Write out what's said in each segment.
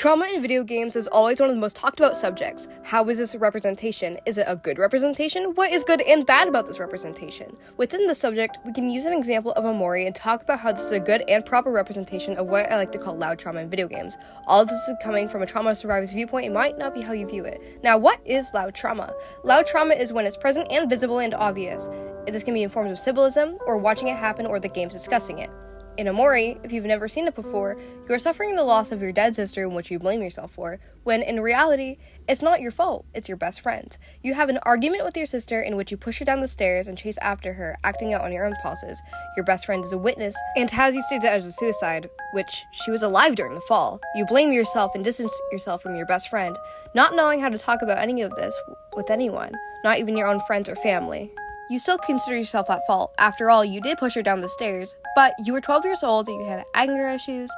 Trauma in video games is always one of the most talked about subjects. How is this a representation? Is it a good representation? What is good and bad about this representation? Within the subject, we can use an example of Omori and talk about how this is a good and proper representation of what I like to call loud trauma in video games. All of this is coming from a trauma survivor's viewpoint. It might not be how you view it. Now, what is loud trauma? Loud trauma is when it's present and visible and obvious. This can be in forms of symbolism, or watching it happen, or the game's discussing it. In Omori, if you've never seen it before, you are suffering the loss of your dead sister in which you blame yourself for, when in reality, it's not your fault, it's your best friend. You have an argument with your sister in which you push her down the stairs and chase after her, acting out on your impulses. Your best friend is a witness and has you stated as a suicide, which she was alive during the fall. You blame yourself and distance yourself from your best friend, not knowing how to talk about any of this with anyone, not even your own friends or family. You still consider yourself at fault. After all, you did push her down the stairs, but you were 12 years old and you had anger issues,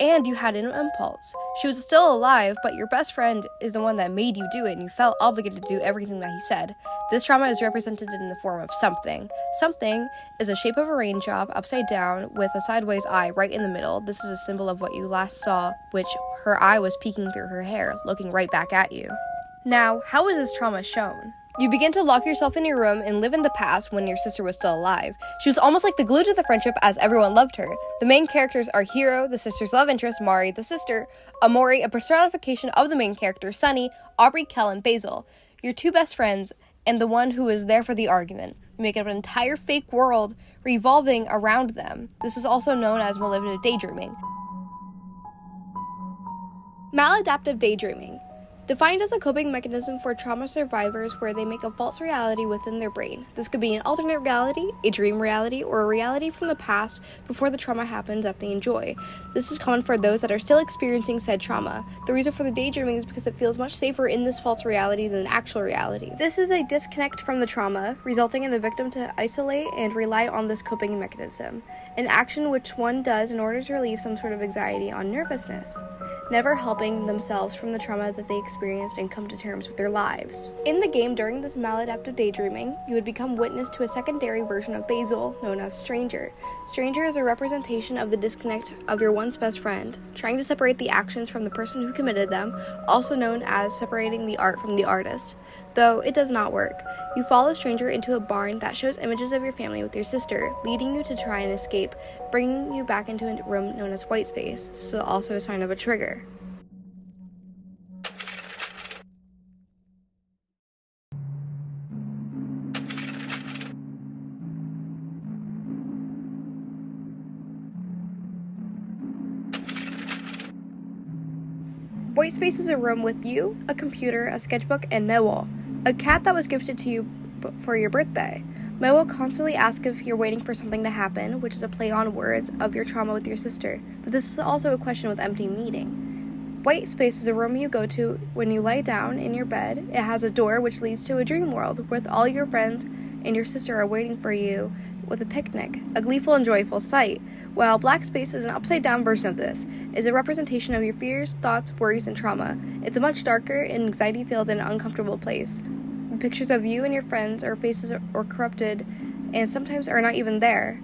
and you had an impulse. She was still alive, but your best friend is the one that made you do it, and you felt obligated to do everything that he said. This trauma is represented in the form of something. Something is a shape of a raindrop upside down with a sideways eye right in the middle. This is a symbol of what you last saw, which her eye was peeking through her hair, looking right back at you. Now, how is this trauma shown? You begin to lock yourself in your room and live in the past when your sister was still alive. She was almost like the glue to the friendship as everyone loved her. The main characters are Hiro, the sister's love interest, Mari, the sister, Omori, a personification of the main character, Sunny, Aubrey, Kel, and Basil, your two best friends, and the one who is there for the argument. You make up an entire fake world revolving around them. This is also known as maladaptive daydreaming. Maladaptive daydreaming. Defined as a coping mechanism for trauma survivors where they make a false reality within their brain. This could be an alternate reality, a dream reality, or a reality from the past before the trauma happened that they enjoy. This is common for those that are still experiencing said trauma. The reason for the daydreaming is because it feels much safer in this false reality than actual reality. This is a disconnect from the trauma, resulting in the victim to isolate and rely on this coping mechanism, an action which one does in order to relieve some sort of anxiety on nervousness, never helping themselves from the trauma that they experienced and come to terms with their lives. In the game, during this maladaptive daydreaming, you would become witness to a secondary version of Basil, known as Stranger. Stranger is a representation of the disconnect of your once best friend, trying to separate the actions from the person who committed them, also known as separating the art from the artist. Though it does not work. You follow Stranger into a barn that shows images of your family with your sister, leading you to try and escape, bringing you back into a room known as white space. This is also a sign of a trigger. White space is a room with you, a computer, a sketchbook, and Mewo, a cat that was gifted to you for your birthday. Mewo constantly asks if you're waiting for something to happen, which is a play on words of your trauma with your sister, but this is also a question with empty meaning. White space is a room you go to when you lie down in your bed. It has a door which leads to a dream world with all your friends and your sister are waiting for you with a picnic, a gleeful and joyful sight, while black space is an upside-down version of this, is a representation of your fears, thoughts, worries, and trauma. It's a much darker and anxiety-filled and uncomfortable place. The pictures of you and your friends or faces are corrupted and sometimes are not even there,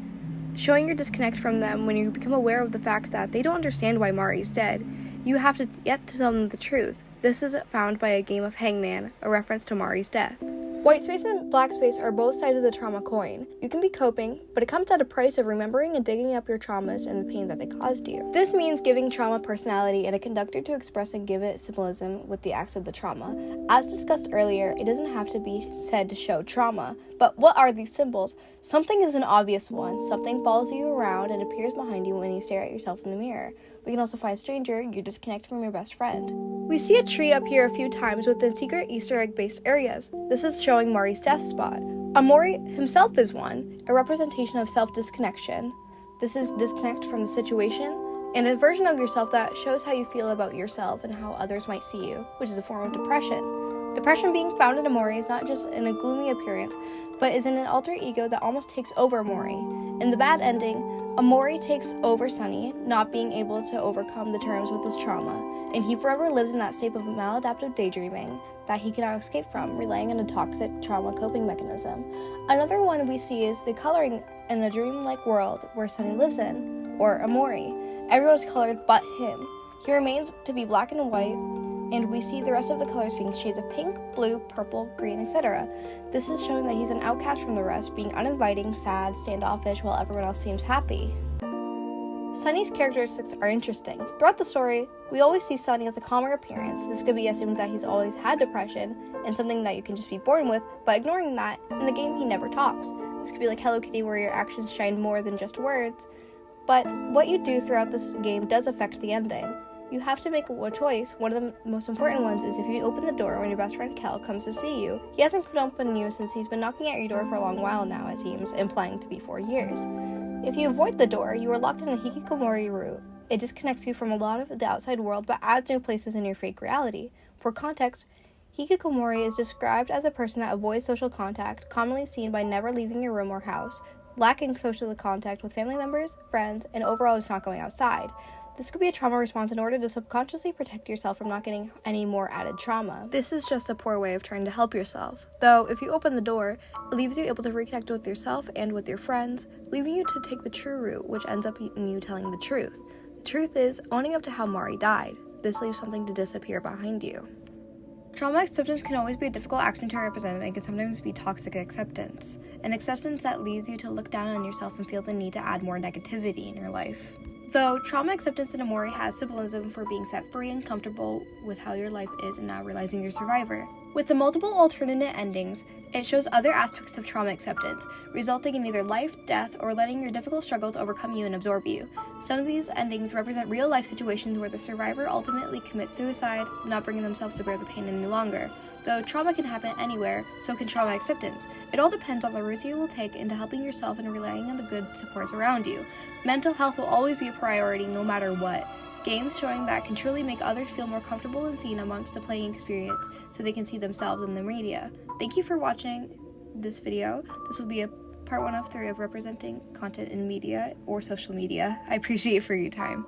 showing your disconnect from them when you become aware of the fact that they don't understand why Mari's dead. You have to yet to tell them the truth. This is found by a game of Hangman, a reference to Mari's death. White space and black space are both sides of the trauma coin. You can be coping, but it comes at a price of remembering and digging up your traumas and the pain that they caused you. This means giving trauma personality and a conductor to express and give it symbolism with the acts of the trauma. As discussed earlier, it doesn't have to be said to show trauma, but what are these symbols? Something is an obvious one. Something follows you around and appears behind you when you stare at yourself in the mirror. We can also find Stranger, your disconnect from your best friend. We see a tree up here a few times within secret Easter egg-based areas. This is showing Mari's death spot. Omori himself is one, a representation of self-disconnection. This is disconnect from the situation, and a version of yourself that shows how you feel about yourself and how others might see you, which is a form of depression. Depression being found in Omori is not just in a gloomy appearance, but is in an alter ego that almost takes over Omori. In the bad ending, Omori takes over Sunny, not being able to overcome the terms with his trauma, and he forever lives in that state of maladaptive daydreaming that he cannot escape from, relying on a toxic trauma coping mechanism. Another one we see is the coloring in a dreamlike world where Sunny lives in, or Omori. Everyone is colored but him. He remains to be black and white, and we see the rest of the colors being shades of pink, blue, purple, green, etc. This is showing that he's an outcast from the rest, being uninviting, sad, standoffish, while everyone else seems happy. Sunny's characteristics are interesting. Throughout the story, we always see Sunny with a calmer appearance. This could be assumed that he's always had depression and something that you can just be born with, but ignoring that, in the game he never talks. This could be like Hello Kitty, where your actions shine more than just words, but what you do throughout this game does affect the ending. You have to make a choice. One of the most important ones is if you open the door when your best friend Kel comes to see you. He hasn't opened you since he's been knocking at your door for a long while now, it seems, implying to be 4 years. If you avoid the door, you are locked in a hikikomori route. It disconnects you from a lot of the outside world, but adds new places in your fake reality. For context, hikikomori is described as a person that avoids social contact, commonly seen by never leaving your room or house, lacking social contact with family members, friends, and overall just not going outside. This could be a trauma response in order to subconsciously protect yourself from not getting any more added trauma. This is just a poor way of trying to help yourself. Though, if you open the door, it leaves you able to reconnect with yourself and with your friends, leaving you to take the true route, which ends up in you telling the truth. The truth is, owning up to how Mari died. This leaves something to disappear behind you. Trauma acceptance can always be a difficult action to represent and can sometimes be toxic acceptance. An acceptance that leads you to look down on yourself and feel the need to add more negativity in your life. Though trauma acceptance in Omori has symbolism for being set free and comfortable with how your life is and now realizing you're a survivor. With the multiple alternate endings, it shows other aspects of trauma acceptance, resulting in either life, death, or letting your difficult struggles overcome you and absorb you. Some of these endings represent real-life situations where the survivor ultimately commits suicide, not bringing themselves to bear the pain any longer. Though trauma can happen anywhere, so can trauma acceptance. It all depends on the routes you will take into helping yourself and relying on the good supports around you. Mental health will always be a priority no matter what. Games showing that can truly make others feel more comfortable and seen amongst the playing experience so they can see themselves in the media. Thank you for watching this video. This will be a part 1 of 3 of representing content in media or social media. I appreciate it for your time.